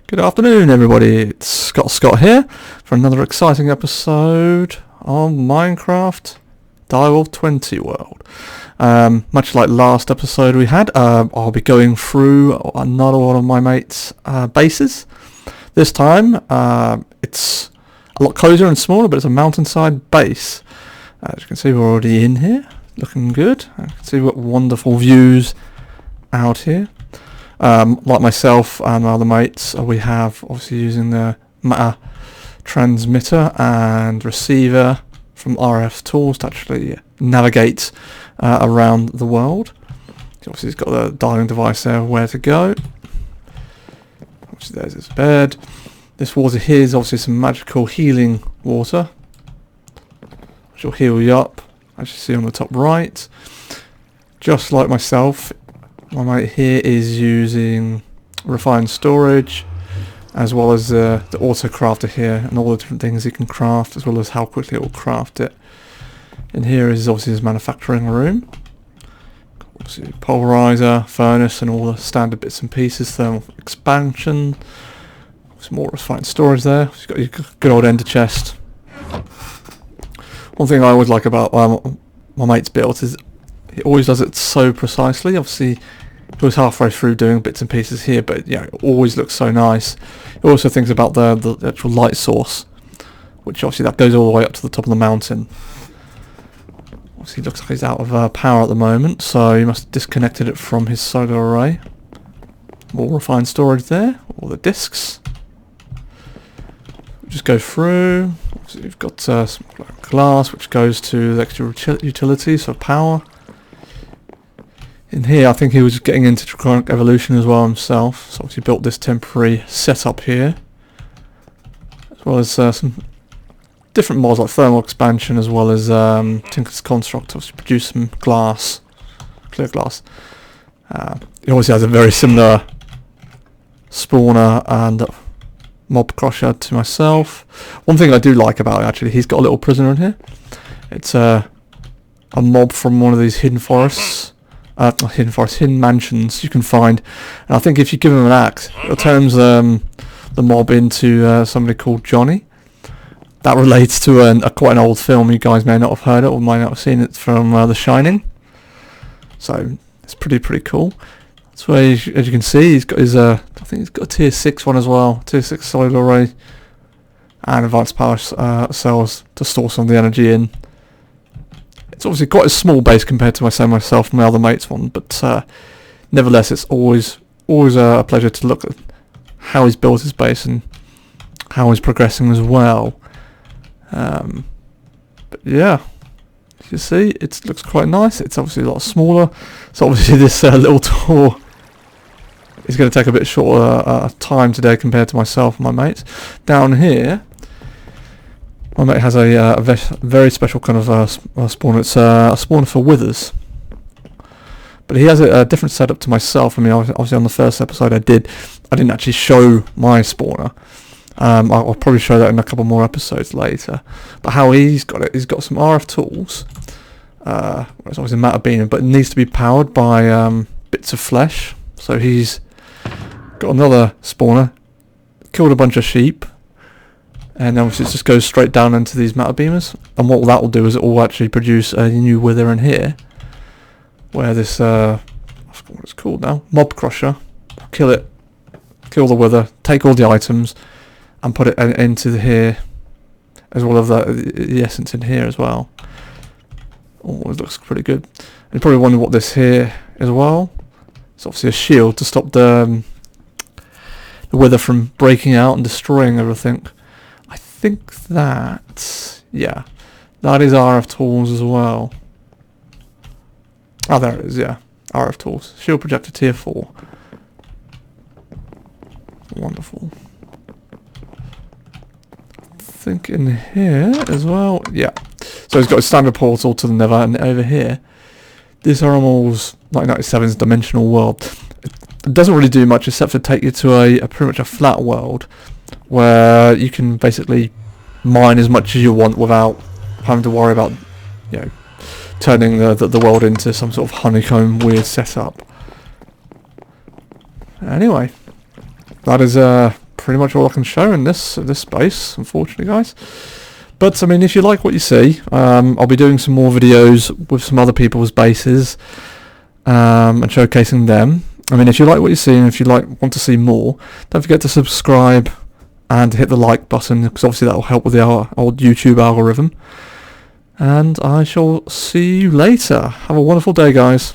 Good afternoon, everybody. It's Scott here for another exciting episode of Minecraft DireWolf20 World. Much like last episode we had, I'll be going through another one of my mates' bases. This time, it's a lot cozier and smaller, but it's a mountainside base. As you can see, we're already in here, looking good. You can see what wonderful views out here. Like myself and my other mates, we have obviously using the matter transmitter and receiver from RF tools to actually navigate around the world. Obviously, he's got the dialing device there, where to go. Obviously, there's his bed. This water here is obviously some magical healing water, which will heal you up, as you see on the top right. Just like myself, my mate here is using refined storage, as well as the auto crafter here, and all the different things he can craft, as well as how quickly it will craft it. And here is obviously his manufacturing room. Obviously polarizer, furnace, and all the standard bits and pieces. Thermal expansion, some more refined storage there. He's got your good old ender chest. One thing I always like about my mate's build is he always does it so precisely. Obviously, he was halfway through doing bits and pieces here, but yeah, it always looks so nice. He also thinks about the actual light source, which obviously that goes all the way up to the top of the mountain. Obviously, looks like he's out of power at the moment, so he must have disconnected it from his solar array. More refined storage there, all the discs. Just go through. Obviously, you've got some glass, which goes to the extra utilities for power. In here, I think he was getting into Draconic Evolution as well himself, so obviously built this temporary setup here, as well as some different mods like thermal expansion, as well as Tinker's Construct to produce some glass, clear glass. He obviously has a very similar spawner and mob crusher to myself. One thing I do like about it, actually, he's got a little prisoner in here. It's a mob from one of these hidden forests. Hidden mansions you can find, and I think if you give him an axe, it turns the mob into somebody called Johnny. That relates to quite an old film. You guys may not have heard it or might not have seen it, from The Shining. So it's pretty cool. That's where, as you can see, he's got his I think he's got a tier 6 one as well, tier 6 solar array, and advanced power cells to store some of the energy in. It's obviously quite a small base compared to myself and my other mate's one, but nevertheless, it's always a pleasure to look at how he's built his base and how he's progressing as well. But yeah, as you see, it looks quite nice. It's obviously a lot smaller, so obviously this little tour is going to take a bit shorter time today compared to myself and my mates. Down here, my mate has a very special kind of spawner. It's a spawner for withers. But he has a different setup to myself. I mean, obviously on the first episode I didn't actually show my spawner. I'll probably show that in a couple more episodes later. But how he's got it, he's got some RF tools. It's obviously matter beam, but it needs to be powered by bits of flesh. So he's got another spawner, killed a bunch of sheep, and obviously it just goes straight down into these matter beamers. And what that will do is it will actually produce a new wither in here, where this I forgot what it's called now, mob crusher, kill the wither, take all the items, and put it into here, as well as the essence in here as well. Oh, it looks pretty good. You probably wonder what this here as well. It's obviously a shield to stop the wither from breaking out and destroying everything. I think that, yeah, that is RF tools as well. Oh, there it is, yeah. RF tools. Shield projector tier 4. Wonderful. I think in here as well, yeah. So he's got a standard portal to the Nether, and over here, this Armor's 1997's dimensional world. It doesn't really do much except for take you to a pretty much a flat world, where you can basically mine as much as you want without having to worry about, you know, turning the world into some sort of honeycomb weird setup. Anyway, that is pretty much all I can show in this space, unfortunately, guys. But I mean, if you like what you see, I'll be doing some more videos with some other people's bases and showcasing them. I mean, if you like what you see and if you want to see more, don't forget to subscribe and hit the like button, because obviously that will help with the old YouTube algorithm. And I shall see you later. Have a wonderful day, guys.